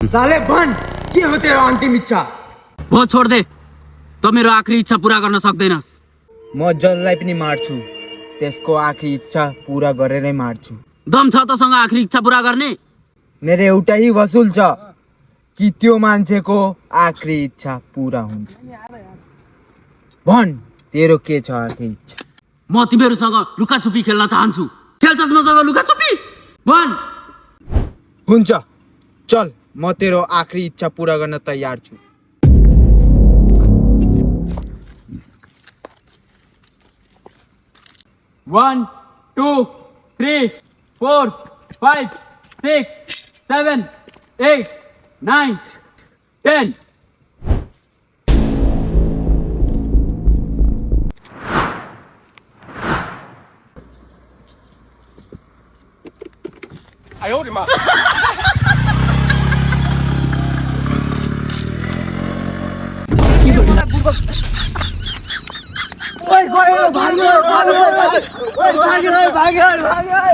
साले भन के हो तेरो अन्तिम इच्छा? वो छोड दे, त मेरो आखरी इच्छा पूरा गर्न सक्दैनस्। म जसलाई पनि मार्छु त्यसको आखरी इच्छा पूरा गरेरै मार्छु। दम छ तसँग आखरी इच्छा पूरा गर्ने? मेरो एउटै वसुल छ कि त्यो मान्छेको आखरी इच्छा पूरा हुन्छ। भन तेरो के छ आखरी इच्छा? म तिमीहरूसँग लुकाछुपी खेल्न चाहन्छु। खेल्छस् मसँग लुकाछुपी? भन। हुन्छ, चल म तेरो आखरी इच्छा पूरा गर्न तयार छु। One, 2, 3, 4, 5, 6, 7, 8, 9, 10. भाग्यो भाग्यो भाग्यो भाग्यो भाग्यो